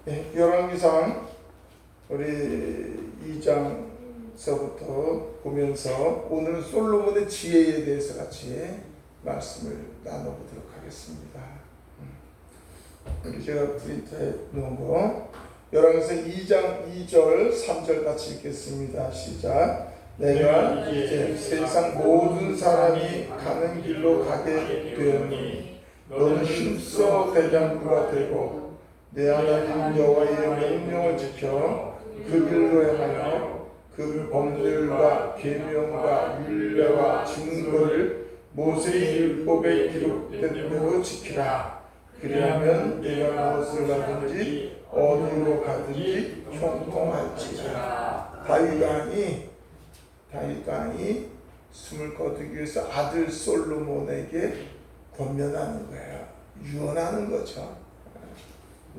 열왕기상 우리 2장서부터 보면서 오늘은 솔로몬의 지혜에 대해서 같이 말씀을 나눠보도록 하겠습니다. 우리 제가 프린트해 놓은 거 열왕기상 2장 2절 3절 같이 읽겠습니다. 시작. 내가 이제 세상 모든 사람이 가는 길로 가게 되었니 너는 힘써 대장부가 되고 내 하나님 여호와의 명령을 지켜 그 길로 행하여 그 법률과 계명과 율례와 증거를 모세의 율법에 기록된 대로 지키라. 그리하면 내가 무엇을 하든지 어디로 가든지 형통할지라. 다윗 왕이 숨을 거두기 위해서 아들 솔로몬에게 권면하는 거예요. 유언하는 거죠.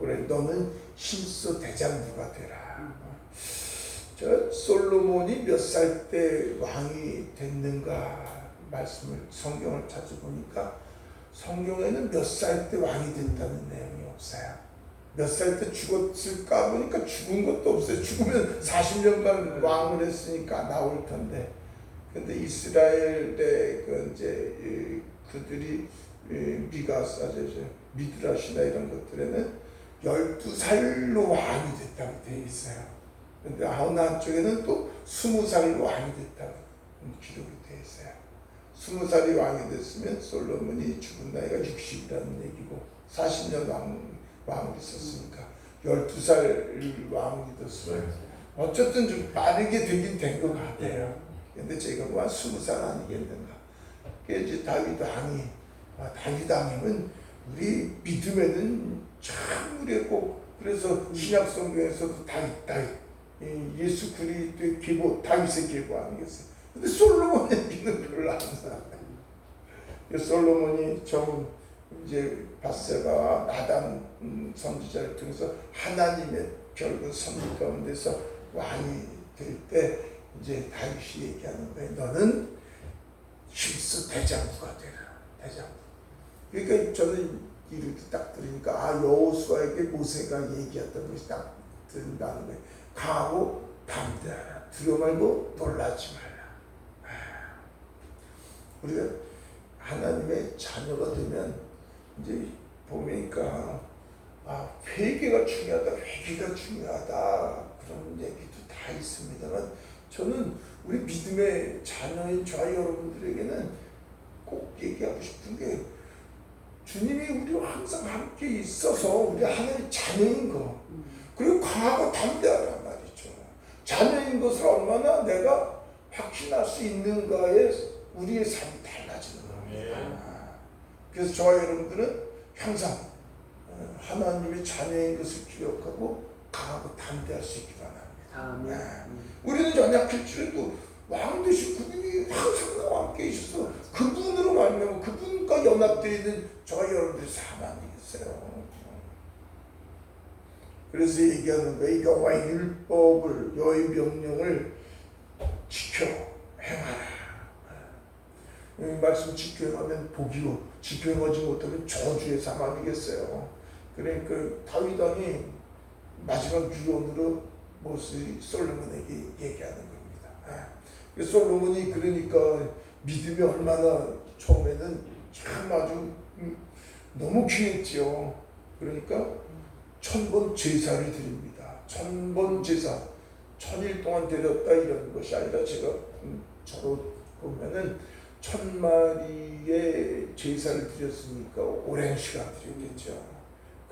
그래, 너는 힘써 대장부가 되라. 저 솔로몬이 몇 살 때 왕이 됐는가 말씀을 성경을 찾아보니까 성경에는 몇 살 때 왕이 됐다는 내용이 없어요. 몇 살 때 죽었을까 보니까 죽은 것도 없어요. 죽으면 40년간 왕을 했으니까 나올 텐데. 근데 이스라엘 때 그들이 미드라시나 이런 것들에는 12살로 왕이 됐다고 되어 있어요. 근데 어느 한쪽에는 또 20살로 왕이 됐다고 기록이 되어 있어요. 20살이 왕이 됐으면 솔로몬이 죽은 나이가 60이라는 얘기고 40년 왕을 있었으니까 12살 왕이 됐어요. 어쨌든 좀 빠르게 되긴 된 것 같아요. 근데 제가 뭐 20살 아니겠는가. 그게 이제 다윗 왕이면 우리 믿음에는 참 우리가 꼭 그래서 신약 성경에서도 다윗 예수 그리스도의 계보 다윗의 계보 아니겠어요. 근데 솔로몬 얘기는 별로 안 나와요. 솔로몬이 처음 이제 밧세바와 나단 선지자를 통해서 하나님의 결국 선물 가운데서 왕이 될 때 이제 다윗이 얘기하는 거예요. 너는 힘써 대장부가 되라. 대장부. 그러니까 저는 이렇게 딱 들으니까 여호수아에게 모세가 얘기했던 것이 딱 들린다는 거예요. 강하고 담대하라. 두려워 말고 놀라지 말라. 우리가 하나님의 자녀가 되면 이제 보니까 회개가 중요하다. 회개가 중요하다. 그런 얘기도 다 있습니다만 저는 우리 믿음의 자녀인 저와 여러분들에게는 꼭 얘기하고 싶은 게 주님이 우리와 항상 함께 있어서 우리 하나님의 자녀인 거 그리고 강하고 담대하란 말이죠. 자녀인 것을 얼마나 내가 확신할 수 있는가에 우리의 삶이 달라지는 겁니다. 그래서 저와 여러분들은 항상 하나님의 자녀인 것을 기억하고 강하고 담대할 수 있기 바랍니다. 우리는 연약할지라도 왕 되신 그분이 항상 나와 함께 계셔서 그분으로 말미암아 그분과 연합되어 있는 저와 여러분들의 삶 아니겠어요. 그래서 얘기하는 거예요. 여호와의 율법을 여호와의 명령을 지켜 행하라. 말씀 지켜 행하면 복이고 지켜 행하지 못하면 저주의 삶 아니겠어요. 그러니까 다윗 왕이 마지막 유언으로 모세 솔로몬에게 얘기하는 겁니다. 솔로몬이 그러니까 믿음이 얼마나 처음에는 참 아주 너무 귀했지요. 그러니까 1000번 제사를 드립니다. 1000번 제사, 1000일 동안 드렸다 이런 것이 아니라 제가 저로 보면은 1000마리의 제사를 드렸으니까 오랜 시간 드렸겠죠.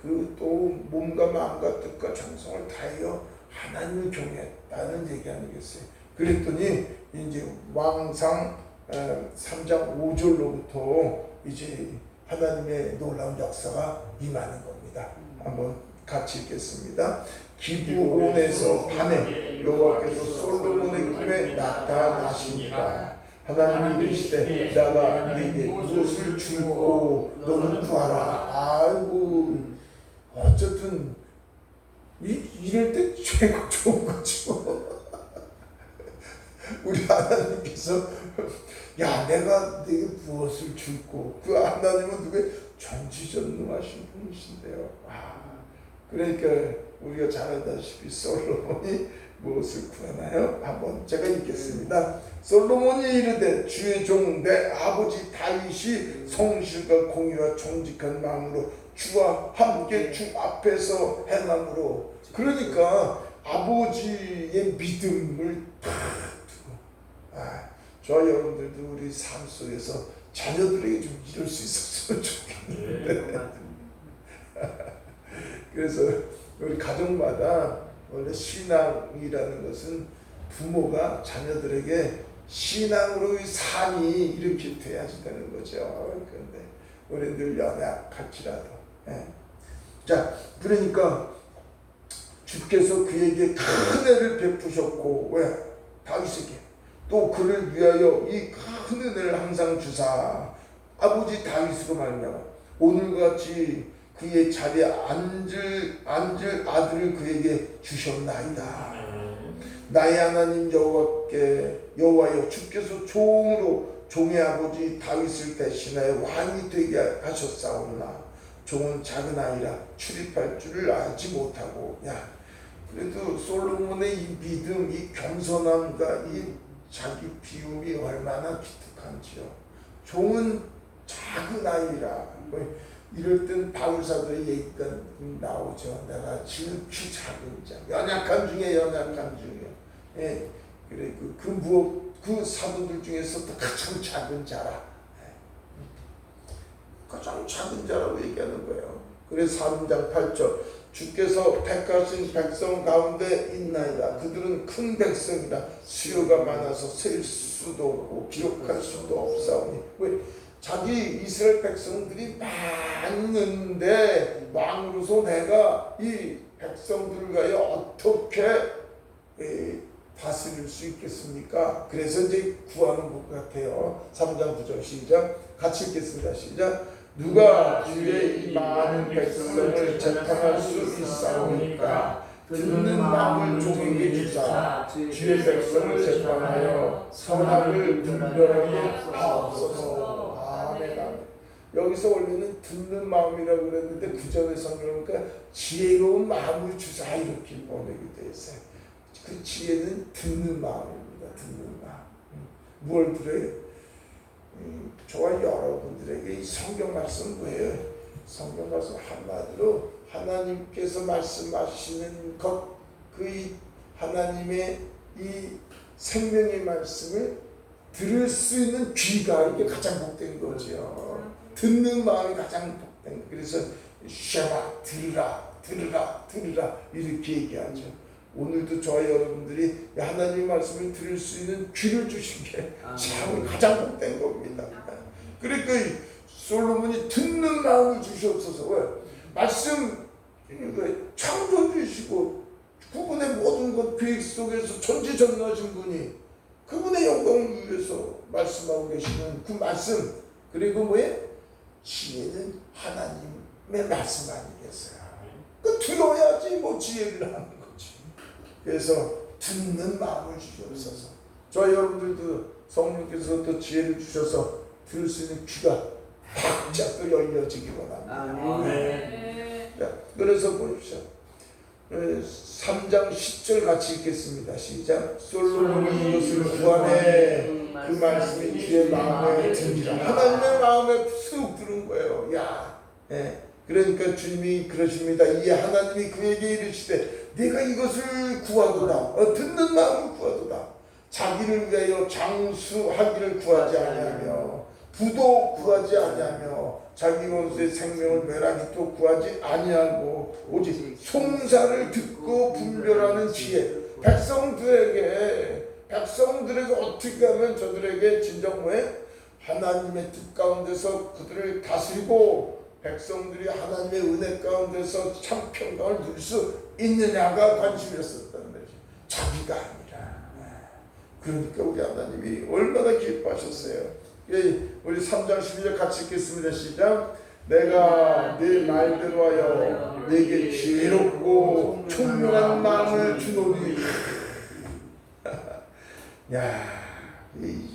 그 또 몸과 마음과 뜻과 정성을 다하여 하나님을 경외했다는 얘기 아니겠어요. 그랬더니 이제 왕상 3장 5절로부터 이제 하나님의 놀라운 역사가 임하는 겁니다. 한번 같이 읽겠습니다. 기브온에서 밤에 여호와께서 솔로몬의 꿈에 나타나시니까 하나님이 이르시되 내가 네게 무엇을 주고 너는 구하라. 아이고 어쨌든 이럴 때 최고 좋은 거죠. 우리 하나님께서 야 내가 네게 무엇을 줄고 그 하나님은 누구의 전지전능하신 분이신데요. 그러니까 우리가 잘 알다시피 솔로몬이 무엇을 구하나요? 한번 제가 읽겠습니다. 솔로몬이 이르되 주의 종 내 아버지 다윗이 성실과 공의와 정직한 마음으로 주와 함께 주 앞에서 행함으로. 그러니까 아버지의 믿음을 다 두고, 저와 여러분들도 우리 삶 속에서 자녀들에게 좀 이룰 수 있었으면 좋겠는데 그래서 우리 가정마다 원래 신앙이라는 것은 부모가 자녀들에게 신앙으로의 삶이 이렇게 돼야지 되는 거죠. 그런데 우리 늘 연약할지라도. 자, 그러니까 주께서 그에게 큰 은혜를 베푸셨고, 왜? 다윗에게 또 그를 위하여 이 큰 은혜를 항상 주사 아버지 다윗으로 말미암아 오늘같이 그의 자리에 앉을 아들을 그에게 주셨나이다. 나의 하나님 여호와여 주께서 종으로 종의 아버지 다윗을 대신하여 왕이 되게 하셨사오나 종은 작은 아이라 출입할 줄을 알지 못하고. 그래도 솔로몬의 이 믿음, 이 겸손함과 이 자기 비움이 얼마나 기특한지요. 종은 작은 아이라. 이럴 땐 바울사도의 얘기가 나오죠. 내가 지극히 작은 자, 연약한 중에 연약한 중에. 그래 그 사도들 중에서도 가장 작은 자라. 가장 작은 자라고 얘기하는 거예요. 그래서 3장 8절 주께서 택하신 백성 가운데 있나이다. 그들은 큰 백성이라 수요가 많아서 셀 수도 없고 기록할 수도 없사오니. 왜? 자기 이스라엘 백성들이 많은데 왕으로서 내가 이 백성들을 가여 어떻게 다스릴 수 있겠습니까? 그래서 이제 구하는 것 같아요. 3장 9절 시작. 같이 읽겠습니다. 시작. 누가 주의 이 많은 백성을 재판할 수 있사오니까 듣는 마음을 종에게 주사 주의 백성을 재판하여 선악을 분별하게 하옵소서. 아멘. 여기서 원래는 듣는 마음이라고 그랬는데 구절의 성경을 보니까 지혜로운 마음을 주사 이렇게 번역이 되어 있어요. 그 지혜는 듣는 마음입니다. 듣는 마음. 무엇을 들어요? 저와 여러분들에게 이 성경 말씀 뭐예요? 성경 말씀 한마디로 하나님께서 말씀하시는 것, 그 하나님의 이 생명의 말씀을 들을 수 있는 귀가 이게 가장 복된 거죠. 듣는 마음이 가장 복된 거. 그래서 샤라 들으라 이렇게 얘기하죠. 오늘도 저와 여러분들이 하나님 말씀을 들을 수 있는 귀를 주신 게 참 가장 복된 겁니다. 그러니까 솔로몬이 듣는 마음을 주시옵소서. 왜? 말씀 창조주시고 그분의 모든 것 계획 속에서 전지전능하신 분이 그분의 영광을 위해서 말씀하고 계시는 그 말씀, 그리고 뭐예요? 지혜는 하나님의 말씀 아니겠어요? 그 들어야지 뭐 지혜를 하는 거지. 그래서 듣는 마음을 주시옵소서. 저 여러분들도 성령께서 또 지혜를 주셔서 들을 수 있는 귀가 바짝 또 열려지기 원합니다. 그래서 보십시오. 3장 10절 같이 읽겠습니다. 시작. 솔로몬이 이것을 구하네 그 말씀이 그의 마음에 듭니다. 하나님의 마음에 쑥 들은 거예요. 그러니까 주님이 그러십니다. 이 하나님이 그에게 이르시되 내가 이것을 구하도다. 듣는 마음을 구하도다. 자기를 위하여 장수하기를 구하지 아니하며 부도 구하지 아니하며 자기 원수의 생명을 멸하기도 구하지 아니하고 오직 송사를 듣고 분별하는 지혜. 백성들에게 어떻게 하면 저들에게 진정 뭐에 하나님의 뜻 가운데서 그들을 다스리고 백성들이 하나님의 은혜 가운데서 참 평강을 누릴 수 있느냐가 관심이었었다는 거죠. 자기가 아니라. 그러니까 우리 하나님이 얼마나 기뻐하셨어요. 우리 3장 12절 같이 읽겠습니다. 시작. 내가 네 말대로 하여 네게 지혜롭고 총명한 마음을 주노니. 이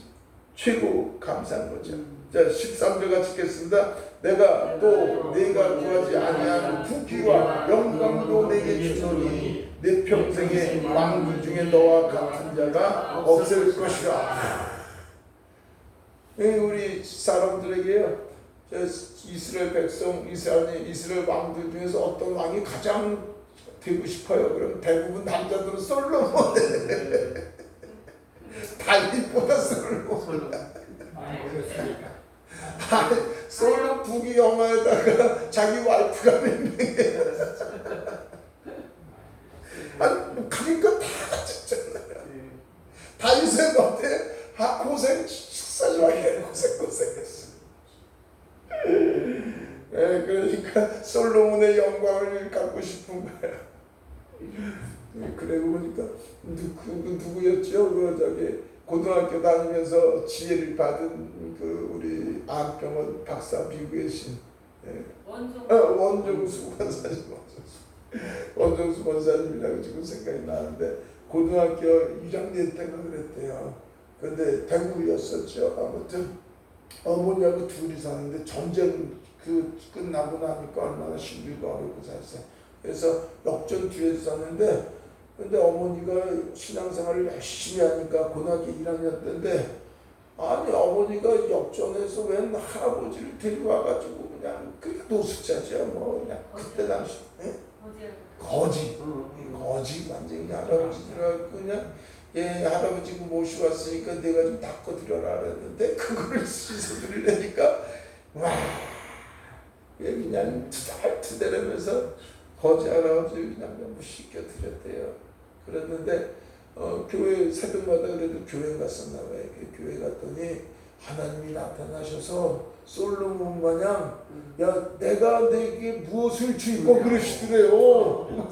최고 감사한 거죠. 자, 13절 같이 읽겠습니다. 내가 또 내가 구하지 아니한 부귀와 영광도 내게 주노니 내 평생에 왕들 중에 너와 같은 자가 없을 것이라. 우리 사람들에게요, 이스라엘 백성, 이스라엘 왕들 중에서 어떤 왕이 가장 되고 싶어요? 그럼 대부분 남자들은 솔로몬. 다윗보다 솔로몬. 솔로 부귀 영화에다가 자기 와이프가 몇 명이에요. 아니 그러니까 다 같았잖아요. 다윗은 어때? 고생 식사좋아해 고생했어. 그러니까 솔로몬의 영광을 갖고 싶은 거야. 그래 보니까 누구였죠? 저기 고등학교 다니면서 지혜를 받은 우리 안병원 박사 미국에 계신 원종수 권사님. 원종수 권사님이라고 지금 생각이 나는데 고등학교 1학년 때가 그랬대요. 근데 대구였었죠. 아무튼 어머니하고 둘이 사는데 전쟁 끝나고 나니까 얼마나 힘들고 어렵고 살았어요. 그래서 역전 뒤에서 사는데, 근데 어머니가 신앙생활을 열심히 하니까 고등학교 1학년 때인데, 아니 어머니가 역전에서 웬 할아버지를 데리고 와가지고 그냥 그게 노숙자죠. 뭐 그냥 그때 당시 거지 완전히 할아버지라 그냥 할아버지고 모시고 왔으니까 내가 좀 닦아드려라 그랬는데 그거를 씻어드리려니까 와 그냥 투덜투덜하면서 거지 할아버지 그냥 너무 씻겨드렸대요. 그랬는데 교회 새벽마다 그래도 교회 갔었나 봐요. 교회 갔더니 하나님이 나타나셔서 솔로몬 마냥 야 내가 내게 무엇을 주고 그러시더래요.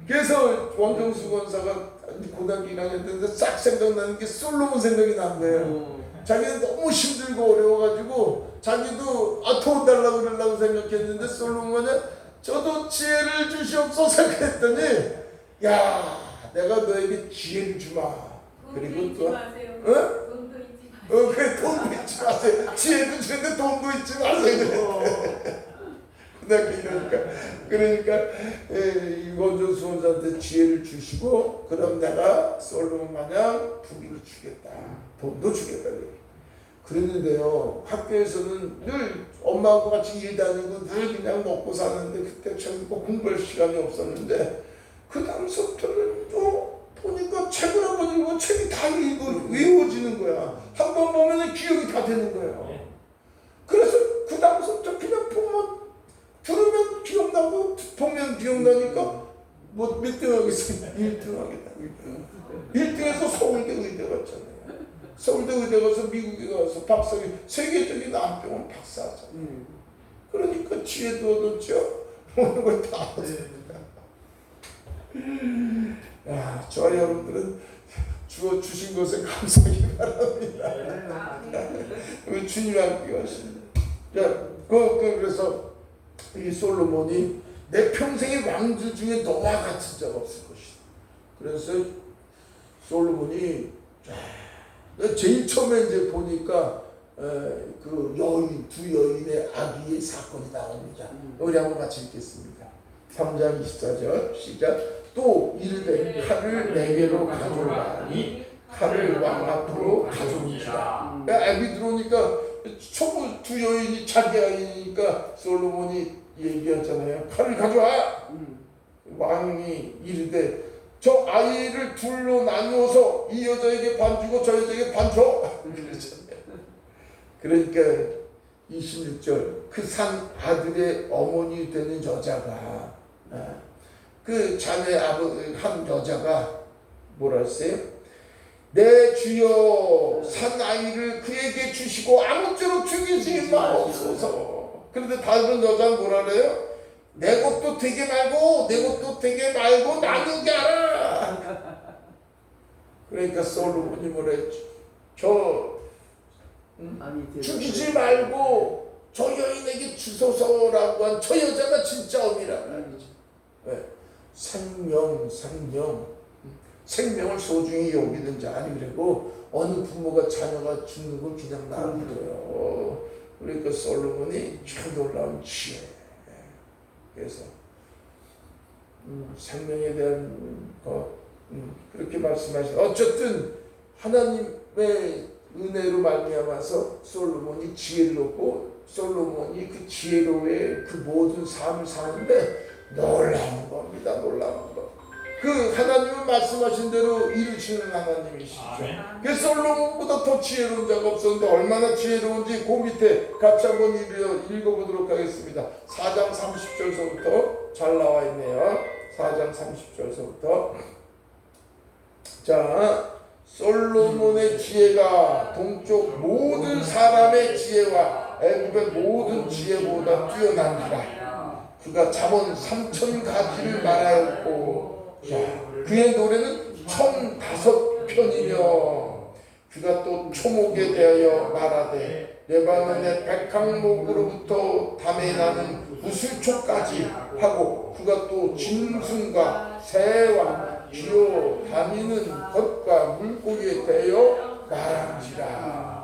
그래서 원정수 권사가 고등학교 1학년 때인데 싹 생각나는 게 솔로몬 생각이 난 거예요. 자기는 너무 힘들고 어려워가지고 자기도 도와달라고 그러려고 생각했는데 솔로몬은 저도 지혜를 주시옵소서 그랬더니 야 내가 너에게 지혜를 주마. 그리고 또 돈도 잊지 마세요. 그래 돈도 잊지 마세요. 지혜도 주는데 돈도 잊지 마세요. 그러니까 원정수 권사한테 지혜를 주시고 그럼 내가 솔로몬 마냥 부귀를 주겠다. 돈도 주겠다. 그랬는데요. 학교에서는 늘 엄마하고 같이 일 다니고 늘 그냥 먹고 사는데 그때 참 공부할 시간이 없었는데 그 다음부터는 또 보니까 책을 한번 읽으면 책이 다 외워지는 거야. 한 번 보면 기억이 다 되는 거예요. 그래서 그 다음부터 그냥 보면 들으면 기억나고 보면 기억나니까 뭐 몇 등 하겠어요? 1등 하겠다. 1등에서 서울대 의대 갔잖아요. 서울대 의대 가서 미국에 가서 박사학위 세계적인 안병원 박사하잖아요. 그러니까 지혜도 얻었죠. 모든 걸 다 얻습니다. 야, 저와 여러분들은 주신 것에 감사하기 바랍니다. 주님 함께 하십니다. 그래서 이 솔로몬이 내 평생의 왕들 중에 너와 같은 자가 없을 것이다. 그래서 솔로몬이 제일 처음에 이제 보니까 그 여인, 두 여인의 아기의 사건이 나옵니다. 우리 한번 같이 읽겠습니다. 3장 24절 시작. 또 이르되 칼을 내게로 가져오라니 칼을 왕 앞으로 가져오니라. 아기 들어오니까 초보 두 여인이 자기 아이니까 솔로몬이 얘기하잖아요. 칼을 가져와. 왕이 이르되 저 아이를 둘로 나누어서 이 여자에게 반 주고 저 여자에게 반 줘. 그러니까 26절 그 산 아들의 어머니 되는 여자가 그 자네 한 여자가 뭐라 했어요? 내 주여 산 아이를 그에게 주시고 아무쪼록 죽이지 마옵소서. 그런데 다른 여자는 뭐라 그래요? 내 것도 되게 말고 내 것도 되게 말고 나누게 하라. 그러니까 솔로몬이 뭐라 했죠? 죽이지 말고 저 여인에게 주소서라고 한 저 여자가 진짜 어미라고 하죠. 생명을 소중히 여기는 자 아니 그리고 어느 부모가 자녀가 죽는 걸 그냥 놔둬요. 그러니까 솔로몬이 참 놀라운 지혜. 그래서 생명에 대한 것 그렇게 말씀하신. 어쨌든 하나님의 은혜로 말미암아서 솔로몬이 지혜를 얻고 솔로몬이 그 지혜로의 그 모든 삶을 사는데 놀라운 겁니다. 놀라운 것. 그 하나님은 말씀하신 대로 이루시는 하나님이시죠. 그 솔로몬보다 더 지혜로운 자가 없었는데 얼마나 지혜로운지 그 밑에 같이 한번 읽어보도록 하겠습니다. 4장 30절서부터 잘 나와 있네요. 4장 30절서부터. 자, 솔로몬의 지혜가 동쪽 모든 사람의 지혜와 애굽의 모든 지혜보다 뛰어난다. 그가 잠언 3,000가지를 말하였고, 자, 그의 노래는 1,005편이며 그가 또 초목에 대하여 말하되 레바논의 백항목으로부터 담에 나는 무술초까지 하고 그가 또 짐승과 새와 기어 다니는 것과 물고기에 대하여 말한지라.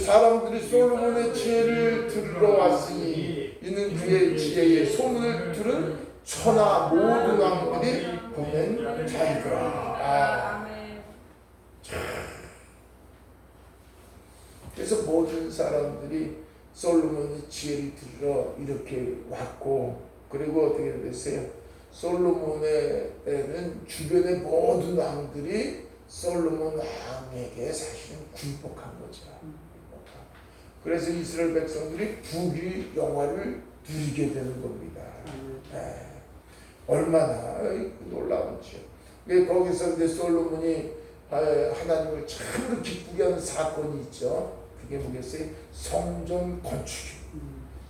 사람들이 솔로몬의 지혜를 들으러 왔으니 이는 그의 지혜의 소문을 들은 천하 모든 왕들이 보낸 자이더라. 그래서 모든 사람들이 솔로몬의 지혜를 들으러 이렇게 왔고, 그리고 어떻게 됐어요? 솔로몬에는 주변의 모든 왕들이 솔로몬 왕에게 사실은 굴복한 거죠. 그래서 이스라엘 백성들이 부귀 영화를 누리게 되는 겁니다. 얼마나 놀라운지요. 거기서 이제 솔로몬이 하나님을 참으로 기쁘게 하는 사건이 있죠. 그게 뭐겠어요? 성전 건축.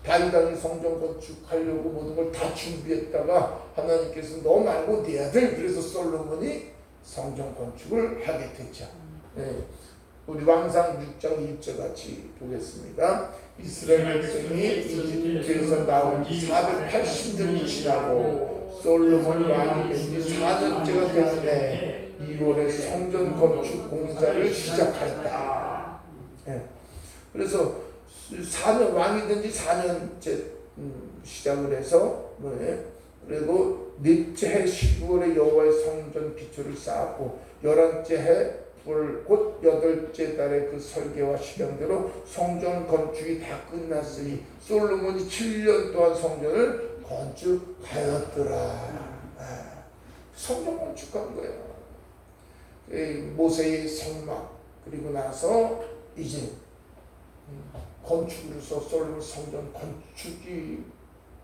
다윗 왕이 성전 건축하려고 모든 걸 다 준비했다가 하나님께서 너 말고 네 아들, 그래서 솔로몬이 성전 건축을 하게 됐죠. 우리 왕상 6장 1절 같이 보겠습니다. 이스라엘 백성이 이집트에서 나온 지 480년이 지나고 솔로몬 왕이 된 지 4년째가 되는데 2월에 성전 건축 공사를 시작하였다. 그래서 4년 왕이 된 지 4년째 시작을 해서 그리고 넷째 해 12월에 여호와의 성전 기초를 쌓았고 11째 해 곧 8째 달에 그 설계와 시간대로 성전 건축이 다 끝났으니 솔로몬이 7년 동안 성전을 건축하였더라. 성전 건축한 거예요. 모세의 성막 그리고 나서 이제 건축으로서 솔로몬 성전 건축이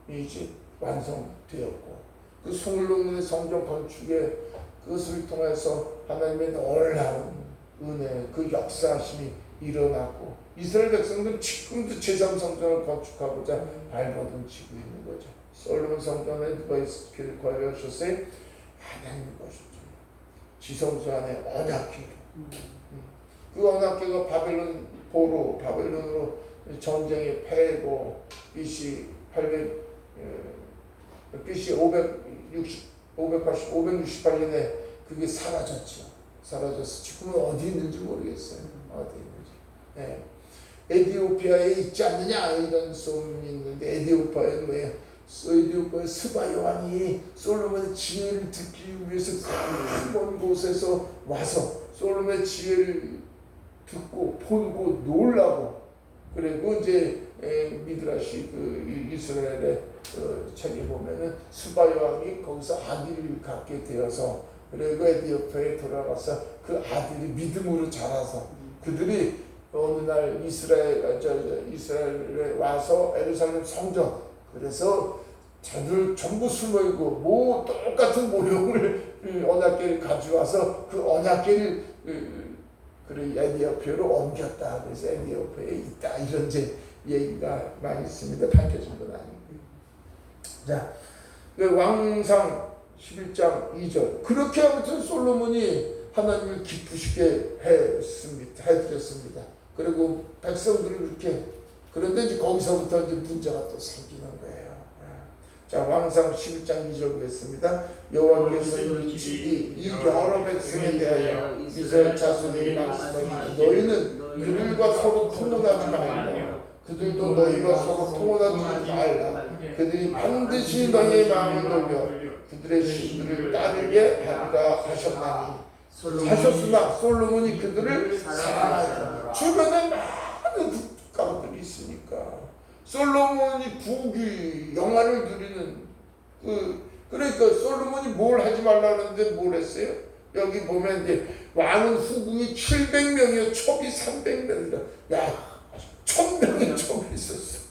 이제 완성되었고, 그 솔로몬의 성전 건축에 그것을 통해서 하나님의 놀라운 은혜, 그 역사하심이 일어났고, 이스라엘 백성들은 지금도 제3성전을 건축하고자 발버둥 치고 있는 거죠. 솔로몬 성전에 누가 거하셨어요? 하나님 거셨죠. 지성소 안에 언약궤. 그 언약궤가 바벨론으로 전쟁에 패고 BC 568년에 그게 사라졌죠. 사라져서 지금은 어디 있는지 모르겠어요. 어디 있는지. 에디오피아에 있지 않느냐 이런 소문이 있는데, 에디오피아는 뭐예요? 에디오피아의 스바 여왕이 솔로몬의 지혜를 듣기 위해서 큰 곳에서 와서 솔로몬의 지혜를 듣고 보고 놀라고, 그리고 이제 미드라시 그 이스라엘의 책에 보면은 스바 여왕이 거기서 아기를 갖게 되어서, 그리고 에디오피아에 돌아가서 그 아들이 믿음으로 자라서 그들이 어느 날 이스라엘에 와서 에루살렘 성전, 그래서 자들 전부 숨어있고 뭐 똑같은 모형을 언약궤를 가져와서 그 언약궤를 에디오피아로 옮겼다. 그래서 에디오피아에 있다. 이런 이제 얘기가 많이 있습니다. 밝혀진 건 아니고. 자, 왕상 11장 2절. 그렇게 아무튼 솔로몬이 하나님을 기쁘시게 해드렸습니다. 그리고 백성들을 그렇게, 그런데 이제 거기서부터 이제 문제가 또 생기는 거예요. 자, 왕상 11장 2절 보겠습니다. 여호와께서 이 여러 백성에 대하여 이스라엘 자손에게 말씀하시니 너희는 그들과 서로 통혼하지 말고 그들도 너희가 서로 통혼하지 말라. 그들이 반드시 너희의 마음을 돌려 그들의 신들을 따르게 하리라 하셨나니 하셨으나 솔로몬이 그들을 사랑하였다. 주변에 많은 국가들이 있으니까 솔로몬이 부귀 영화를 누리는 그러니까 솔로몬이 뭘 하지 말라 그러는데 뭘 했어요? 여기 보면 이제 왕은 후궁이 700명이요 첩이 300명이다. 야 1000명의 첩이 있었어.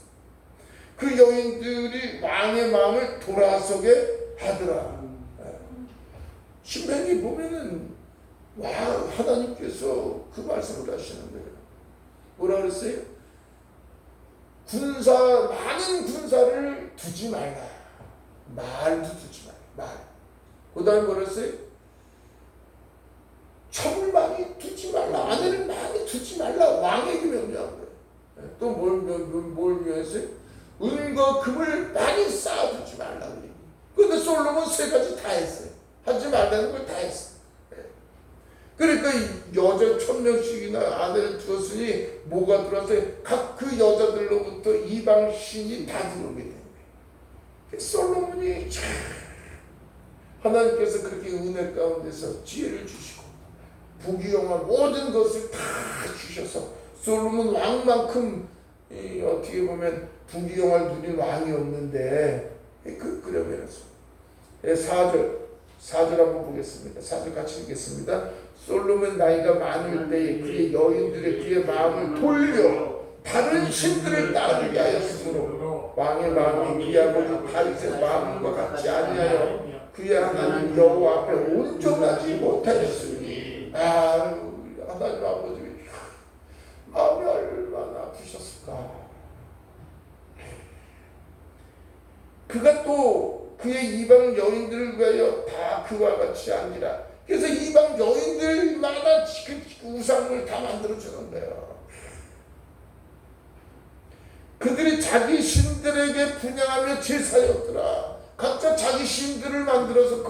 그 여인들이 왕의 마음을 돌아서게 하더라. 신명기 보면은 하나님께서 그 말씀을 하시는 거예요. 뭐라 그랬어요? 많은 군사를 두지 말라. 말도 두지 말라. 그 다음에 뭐라 했어요? 첩을 많이 두지 말라. 아내를 많이 두지 말라. 왕에게 명령한 거예요. 또 뭘 명했어요? 은과 금을 많이 쌓아두지 말라. 그런데 솔로몬 세 가지 다 했어요. 하지 말라는 걸 다 했어요. 그러니까 여자 1000명씩이나 아내를 두었으니 뭐가 들어왔어요? 각 그 여자들로부터 이방 신이 다 들어오게 된 거예요. 솔로몬이 참 하나님께서 그렇게 은혜 가운데서 지혜를 주시고 부귀영화 모든 것을 다 주셔서 솔로몬 왕만큼 어떻게 보면 부귀영화를 누린 왕이 없는데 그러면서 4절 한번 보겠습니다. 4절 같이 읽겠습니다. 솔로몬 나이가 많을 때에 그의 여인들의 그의 마음을 돌려 다른 신들을 따르게 하였으므로 왕의 마음이 그의 아버지 다윗의 마음과 같지 아니하여 그의 하나님 여호와 앞에 온전하지 못하였으니 하나님 아버지 마음이 얼마나 아프셨을까. 그가 또 그의 이방 여인들을 위하여 다 그와 같이 아니라 그래서 이방 여인들마다 그 우상을 다 만들어주는 거예요. 그들이 자기 신들에게 분양하며 제사였더라. 각자 자기 신들을 만들어서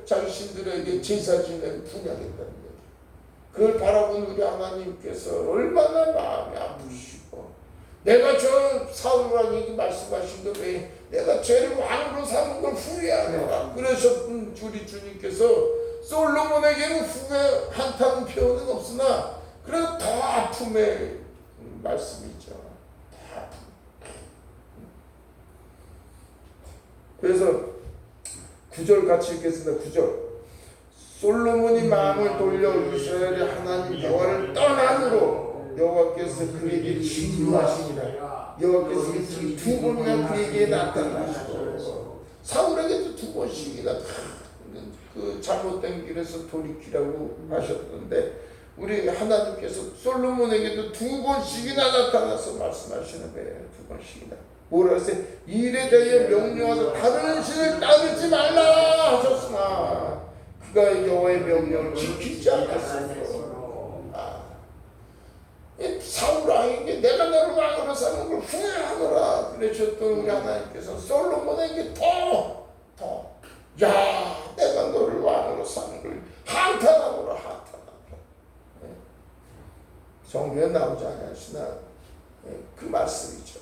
자기 신들에게 제사 지내고 분양했다는 거예요. 그걸 바라본 우리 하나님께서 얼마나 마음이 아프시고 내가 저 사울왕에게 말씀하신 것 외에 내가 죄를 왕으로 삼은 걸 후회하노라 그러셨던 우리 주님께서 솔로몬에게는 후회 한탄 표현은 없으나 그래도 더 아픔의 말씀이죠. 더 아픔. 그래서 9절 같이 읽겠습니다. 9절 솔로몬이 마음을 돌려 이스라엘의 하나님 여호와를 떠남으로 여호와께서 그에게 진노하시니라. 여호와께서 두 번이나 그에게 나타나시고 사울에게도 두 번씩이나 그 잘못된 길에서 돌이키라고 하셨는데 우리 하나님께서 솔로몬에게도 두 번씩이나 나타나서 말씀하시는 거예요. 두 번씩이나 뭐라 하세요? 일에 대해 명령하서 다른 신을 따르지 말라 하셨으나 그가 여호와의 명령을 지키지 않았어요. 사울 왕에게 내가 너를 왕으로 삼은 걸 후회하노라 그러셨던 우리 하나님께서 솔로몬에게 내가 너를 왕으로 삼은 걸 한탄하노라. 성경에 나오지 않으시나 그 말씀이죠.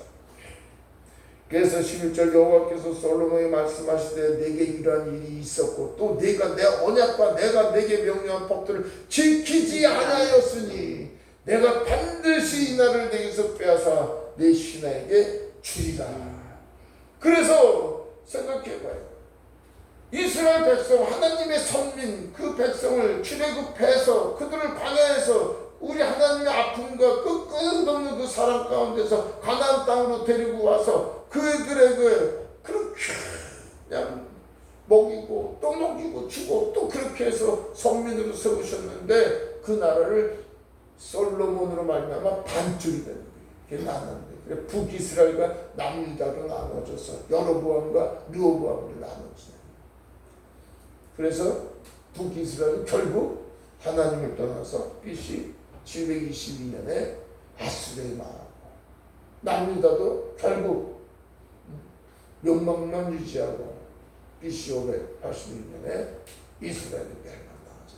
그래서 11절 여호와께서 솔로몬에게 말씀하시되 내게 이러한 일이 있었고 또 네가 내 언약과 내가 내게 명령한 법들을 지키지 않았으니 내가 반드시 이 날을 내게서 빼앗아 내 신하에게 주리라. 그래서 생각해봐요. 이스라엘 백성 하나님의 선민 그 백성을 출애굽해서 그들을 광야에서 우리 하나님의 아픔과 끝없는 그 사랑 가운데서 가나안 땅으로 데리고 와서 그들에게 그렇게 그냥 먹이고 또 먹이고 주고 또 그렇게 해서 선민으로 세우셨는데 그 나라를 솔로몬으로 말미암아 반쪽이 되는 거예요. 그게 나눴는데 그래 북이스라엘과 남유다로 나눠져서 여로보암과 르호보암으로 나눠지는. 그래서 북이스라엘은 결국 하나님을 떠나서 BC 722년에 아수르에 망하고 남유다도 결국 멸망만 유지하고 BC 586년에 이스라엘이 멸망당하죠.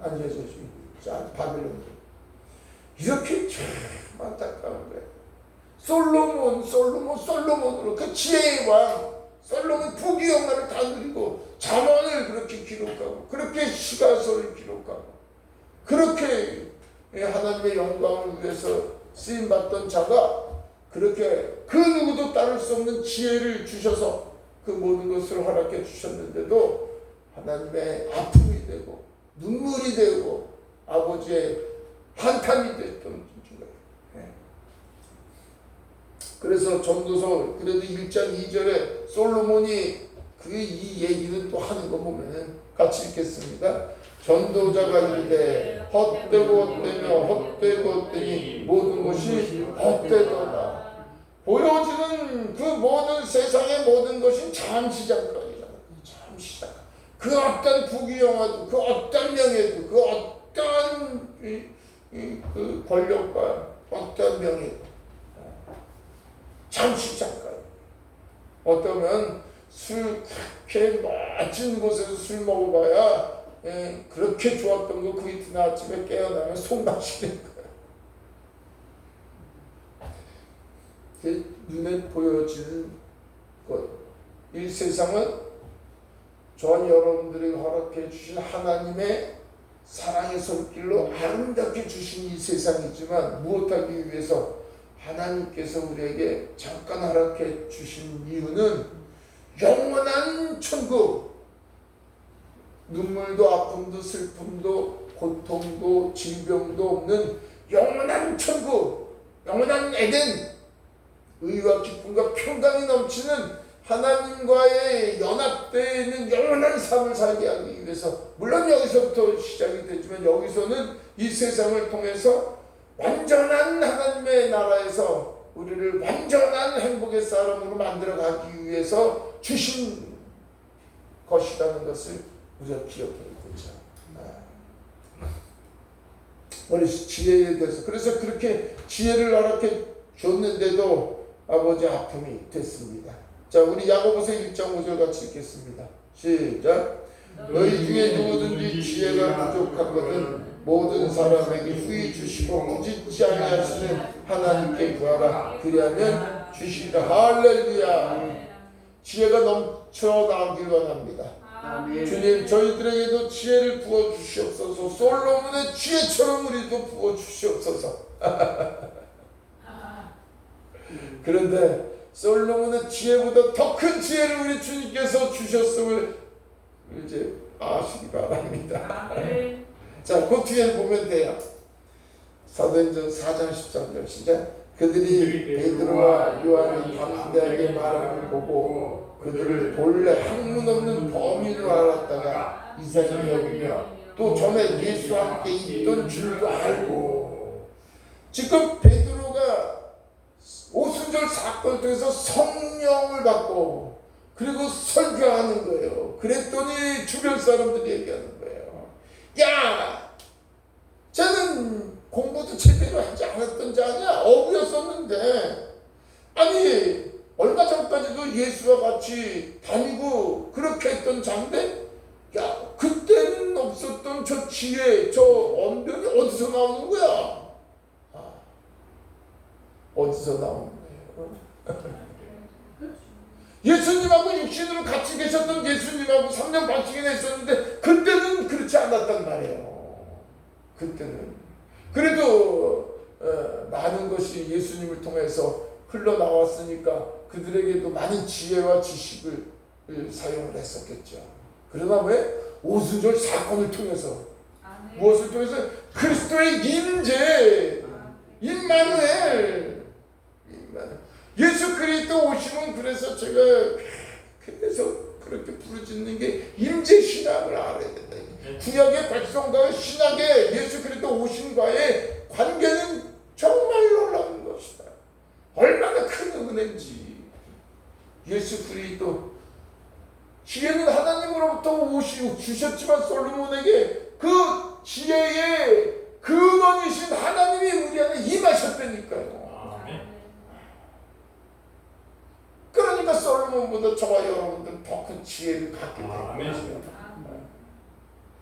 안녕하세요. 바벨론도 이렇게 참 안타까운 거예요. 솔로몬으로 그 지혜의 왕 솔로몬 부귀영화를 다 누리고 잠언을 그렇게 기록하고 그렇게 시가서를 기록하고 그렇게 하나님의 영광을 위해서 쓰임받던 자가 그렇게 그 누구도 따를 수 없는 지혜를 주셔서 그 모든 것을 허락해 주셨는데도 하나님의 아픔이 되고 눈물이 되고 아버지의 한탄이 됐던 거예요. 그래서 전도서 그래도 1장 2절에 솔로몬이 이 얘기는 또 하는 거 보면 같이 읽겠습니다. 전도자가 이르되 헛되고 헛되며 헛되고 헛되니 모든 것이 헛되도다. 보여지는 그 모든 세상의 모든 것이 잠시 잠깐이다. 잠시 잠깐. 그 어떤 부귀영화도 그 어떤 명예도 그 어떤 그 권력과 어떤 명예도 잠시 잠깐. 어떠면 술 그렇게 멋진 곳에서 술 먹어봐야 그렇게 좋았던 거 그 이튿날 아침에 깨어나면 속 마시는 거야. 눈에 보여지는 것. 이 세상은 전 여러분들이 허락해 주신 하나님의 사랑의 손길로 아름답게 주신 이 세상이지만 무엇하기 위해서 하나님께서 우리에게 잠깐 허락해 주신 이유는 영원한 천국, 눈물도 아픔도 슬픔도 고통도 질병도 없는 영원한 천국, 영원한 에덴, 의와 기쁨과 평강이 넘치는 하나님과의 연합되어 있는 영원한 삶을 살게 하기 위해서, 물론 여기서부터 시작이 되지만 여기서는 이 세상을 통해서 완전한 하나님의 나라에서 우리를 완전한 행복의 사람으로 만들어가기 위해서 주신 것이라는 것을 우리가 기억해보자. 우리 지혜에 대해서, 그래서 그렇게 지혜를 허락해 줬는데도 아버지 아픔이 됐습니다. 자, 우리 야고보서 1장 5절 같이 읽겠습니다. 시작. 너희 중에 누구든지 지혜가 부족한 것은 모든 사람에게 후히 주시고 꾸짖지 아니하시는 하나님께 구하라. 그리하면 주시리라. 할렐루야. 지혜가 넘쳐 나오길 원합니다. 아멘. 주님, 저희들에게도 지혜를 부어 주시옵소서. 솔로몬의 지혜처럼 우리도 부어 주시옵소서. 그런데 솔로몬의 지혜보다 더 큰 지혜를 우리 주님께서 주셨음을 이제 아시기 바랍니다. 자, 그 뒤에 보면 돼요. 사도행전 4장 13절 시작. 그들이 베드로와 요한이 담대하게 말하는 보고 그들을 본래 학문 없는 범인으로 알았다가 이상히 여기며 또 전에 예수와 함께 있던 줄도 알고, 지금 베드로가 오순절 사건을 통해서 성령을 받고 그리고 설교하는 거예요. 그랬더니 주변 사람들이 얘기하는 거예요. 야, 쟤는 공부도 제대로 하지 않았던 자 아니야? 어부였었는데, 아니 얼마 전까지도 예수와 같이 다니고 그렇게 했던 자인데, 야, 그때는 없었던 저 지혜, 저 언변이 어디서 나오는 거야? 어디서 나오는 거예요? 예수님하고 육신으로 같이 계셨던 예수님하고 3년 반씩이나 했었는데 그때는 그렇지 않았단 말이에요. 그때는 그래도 많은 것이 예수님을 통해서 흘러나왔으니까 그들에게도 많은 지혜와 지식을 사용을 했었겠죠. 그러나 왜? 오순절 사건을 통해서, 무엇을 통해서? 그리스도의 임재, 임마누엘. 예수 그리스도 오시면, 그래서 제가 그래서 그렇게 부르짖는 게 임재신학을 알아야 된다. 구약의 백성과의 신학의 예수 그리스도 오신과의 관계는 정말 놀라운 것이다. 얼마나 큰 은혜인지. 예수 그리스도 지혜는 하나님으로부터 주셨지만 솔로몬에게 그 지혜의 근원이신 하나님이 우리 안에 임하셨다니까요. 그러니까 솔로몬보다 저와 여러분들 더 큰 지혜를 갖게 된 것이죠.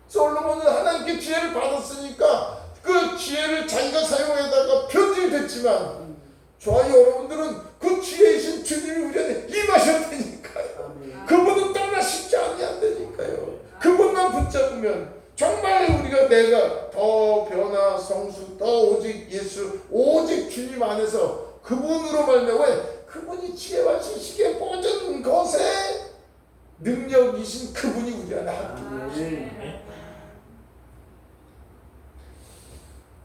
솔로몬은 하나님께 지혜를 받았으니까 그 지혜를 자기가 사용하다가 변질됐지만, 저와 여러분들은 그 지혜이신 주님이 우리 안에 임하셨다니까요. 그분은 떠나시지 아니한다니까요. 그분만 붙잡으면 정말 우리가 내가 더 변화 성수 더 오직 예수 오직 주님 안에서 그분으로 말미암아 그분이 지혜와 지식의 모든 것에 능력이신 그분이 우리 안에 함께 계십니다.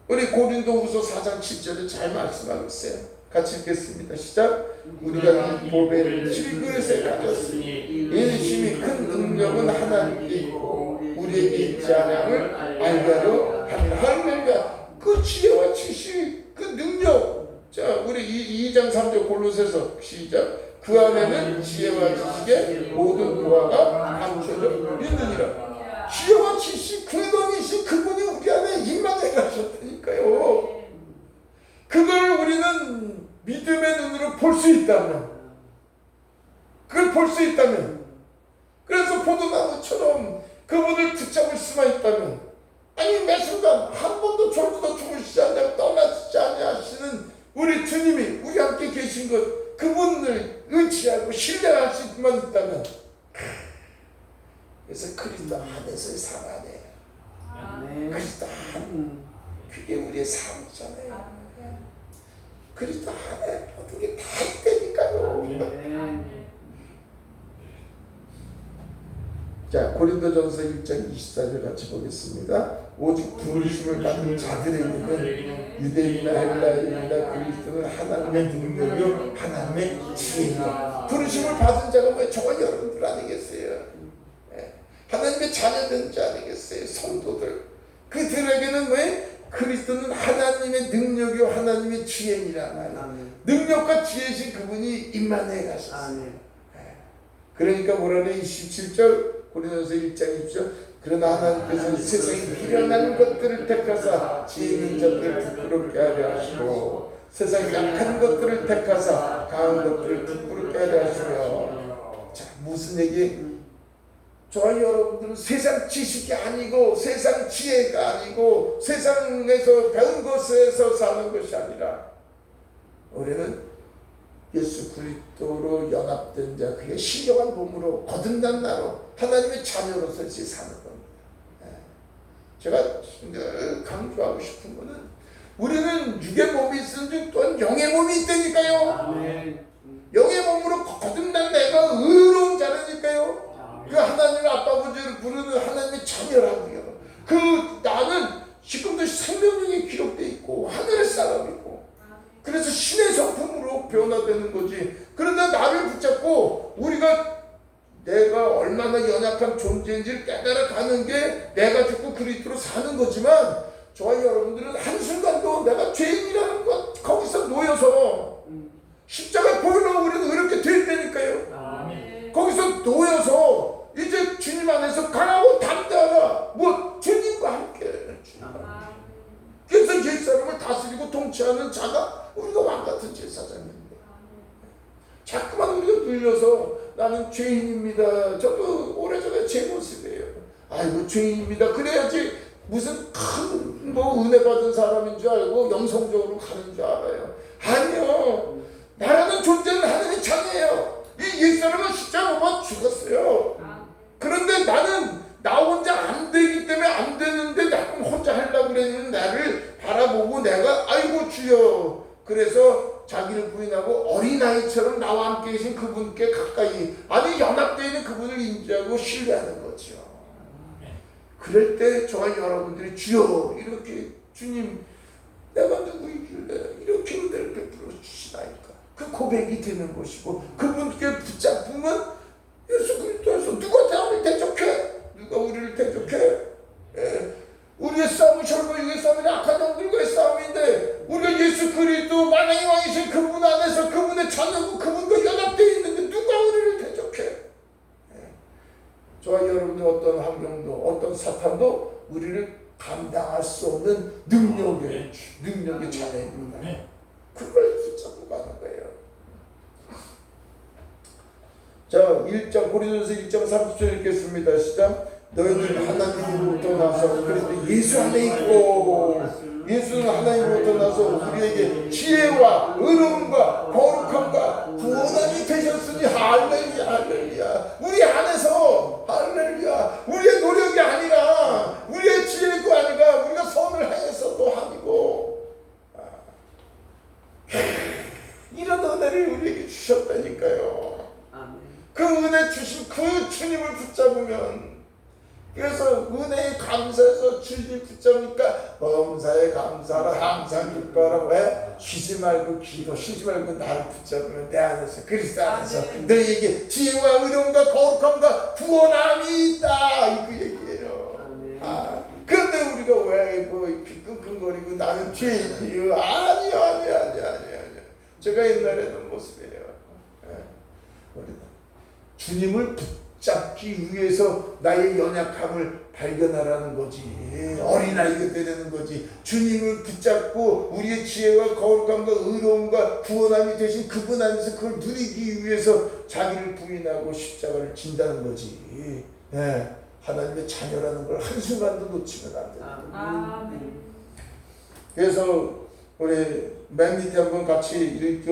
우리 고린도후서 4장 7절에 잘 말씀하고 있어요. 같이 읽겠습니다. 시작. 우리가 이 보배를 질그릇에 가졌으니 인심이 큰 능력은 하나님께 있고 우리에게 있지 않음을 알가려 함이라. 할렐루야. 그 지혜와 지식 그 능력. 자, 우리 2장 3절 골로새서 시작. 그 안에는 지혜와 지식의 모든 교화가 감춰져 있느니라. 지혜와 지식 근원이신 그분이 우리 안에 임하게 하셨다니까요. 그걸 우리는 믿음의 눈으로 볼 수 있다면, 그걸 볼 수 있다면, 그래서 포도나무처럼 그분을 붙잡을 수만 있다면, 아니 매 순간 한 번도 졸고도 주무시지 않냐 떠나지 않냐 하시는 우리 주님이 우리 함께 계신 것, 그분을 의지하고 신뢰할 수만 있다면, 그래서 그리스도 안에서의 삶 안에 그리스도 안, 그게 우리의 삶이잖아요. 그리스도 안에 모든 게 다 있다니까요. 자, 고린도전서 1장 24절 같이 보겠습니다. 오직 부르심을 받은 자들에게는 유대인이나 헬라인이나 그리스도는 하나님의 능력이요 하나님의 지혜이다. 부르심을 받은 자가 뭐 저와 여러분들 아니겠어요? 하나님의 자녀된 자 아니겠어요? 성도들. 그들에게는 왜? 그리스도는 하나님의 능력이요 하나님의 지혜니라 말이에요. 능력과 지혜신 그분이 임만해 가셨어요. 그러니까 뭐라네? 27절 고린도서 1장 20절. 그러나 하나님께서는 세상에 미련한 것들을 택하사 지혜 있는 자들을 부끄럽게 하려 하시고 세상에 약한 것들을 택하사 강한 것들을 부끄럽게 하려 하시며. 자, 무슨 얘기? 저와 여러분들은 세상 지식이 아니고 세상 지혜가 아니고 세상에서 배운 것에서 사는 것이 아니라 우리는 예수 그리스도로 연합된 자, 그의 신령한 몸으로 거듭난 나로 하나님의 자녀로서 이제 사는 겁니다. 제가 늘 강조하고 싶은 것은 우리는 육의 몸이 있으니 또한 영의 몸이 있다니까요. 영의 몸으로 거듭난 내가 의로운 자라니까요. 그 하나님의 아빠 아버지를 부르는 하나님의 자녀라고요. 그 나는 지금도 생명력이 기록되어 있고 하늘의 사람이고 그래서 신의 성품으로 변화되는 거지. 그러나 나를 붙잡고 우리가 내가 얼마나 연약한 존재인지를 깨달아가는 게 내가 죽고 그리스도로 사는 거지만 저와 여러분들은 한순간도 내가 죄인이라는 것 거기서 놓여서 십자가 보이러 우리는 이렇게 될 때니까요. 거기서 놓여서 이제 주님 안에서 강하고 담대하라. 뭐 주님과 함께. 그래서 옛사람을 다스리고 통치하는 자가 우리가 왕같은 제사장입니다. 자꾸만 우리가 눌려서 나는 죄인입니다. 저도 오래전에 제 모습이에요. 아이고 죄인입니다. 그래야지 무슨 큰 뭐 은혜 받은 사람인 줄 알고 영성적으로 가는 줄 알아요. 아니요. 나라는 존재는 하나님의 자녀예요. 이 옛사람은 십자가만 죽었어요. 그런데 나는 나 혼자 안 되기 때문에 안 되는데 나 혼자 하려고 그랬는데 나를 바라보고 내가 아이고 주여. 그래서 자기를 부인하고 어린아이처럼 나와 함께 계신 그분께 가까이 아니 연합되어 있는 그분을 인지하고 신뢰하는 거죠. 그럴 때 저와 여러분들이 주여 이렇게 주님 내가 누구이길래 이렇게 은혜를 베풀어 주시나이까. 그 고백이 되는 것이고 그분께 붙잡으면 예수 그리스도에서 누가 나를 대적해? 누가 우리를 대적해? 우리의 싸움은 혈과 싸움이 악한 영들과의 싸움인데 우리가 예수 그리스도 만왕의 왕이신 그분 안에서 그분의 자녀고 그분과 연합되어 있는데 누가 우리를 대적해? 저와 여러분의 어떤 환경도 어떤 사탄도 우리를 감당할 수 없는 능력의 자녀입니다. 그걸 붙잡고 가는 거예요. 자, 1장 고린도서 1장 30절 읽겠습니다. 시작. 너희는 하나님으로부터 나서 그리스도 예수 안에 있고 예수는 하나님으로부터 나서 우리에게 지혜와 의로움과 거룩함과 구원함이 되셨으니 할렐루야 할렐루야. 우리 안에서 할렐루야. 우리의 노력이 아니라 우리의 지혜도 아니라 우리가 선을 행해서도 아니고 이런 은혜를 우리에게 주셨다니까요. 그 은혜 주신 그 주님을 붙잡으면, 그래서 은혜에 감사해서 주님 붙잡으니까 범사에 감사하라 항상 기뻐하라. 왜? 쉬지 말고 쉬지 말고 나를 붙잡으면 내 안에서 그리스도 안에서 너희에게 지혜와 의로움과 거룩함과 구원함이 있다, 그 얘기예요. 그런데 우리가 왜 끙끙거리고 나는 죄인이요? 아니요. 제가 옛날에 던 모습이에요. 주님을 붙잡기 위해서 나의 연약함을 발견하라는 거지. 어린아이가 되는 거지. 주님을 붙잡고 우리의 지혜와 거룩함과 의로움과 구원함이 되신 그분 안에서 그걸 누리기 위해서 자기를 부인하고 십자가를 진다는 거지. 하나님의 자녀라는 걸 한순간도 놓치면 안 돼. 그래서 우리 맨 밑에 한번 같이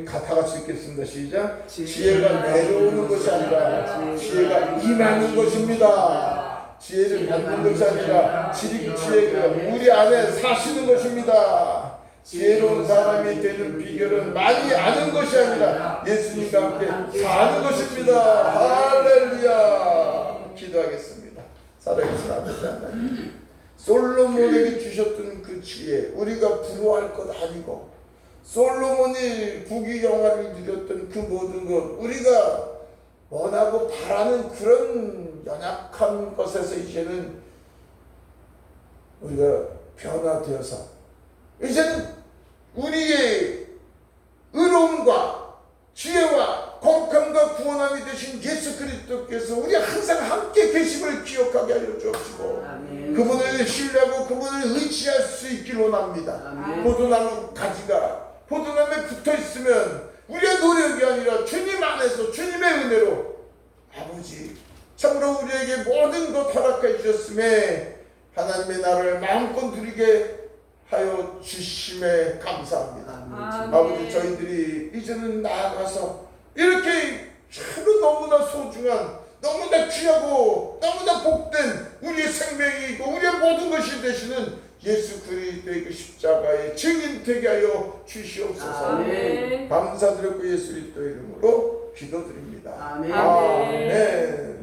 다 같이 읽겠습니다. 시작. 지혜가 내려오는 것이 아니라 지혜가 임하는 것입니다. 지혜를 받는 것이 아니라 지혜가 우리 안에 사시는 것입니다. 지혜로운 사람이 되는 비결은 많이 아는 것이 아니라 예수님과 함께 사는 것입니다. 할렐루야. 기도하겠습니다. 살아계신 아버지 하나님, 솔로몬에게 주셨던 그 지혜, 우리가 부러워할 것 아니고 솔로몬이 부귀영화를 누렸던 그 모든 것, 우리가 원하고 바라는 그런 연약한 것에서 이제는 우리가 변화되어서 이제는 우리의 의로움과 지혜와 거룩함과 구원함이 되신 예수 그리스도께서 우리 항상 함께 계심을 기억하게 하여 주옵시고, 그분을 신뢰하고 그분을 의지할 수 있기를 원합니다. 포도나무 가지가 포도나무에 붙어있으면 우리의 노력이 아니라 주님 안에서 주님의 은혜로 아버지 참으로 우리에게 모든 것 허락해 주셨음에 하나님의 나라를 마음껏 누리게 하여 주심에 감사합니다. 아버지, 저희들이 이제는 나아가서 이렇게 참 너무나 소중한, 너무나 귀하고 너무나 복된 우리의 생명이고 우리의 모든 것이 되시는 예수 그리스도의 그 십자가의 증인 되게 하여 주시옵소서. 감사드렸고 예수 그리스도의 이름으로 기도드립니다. 아멘.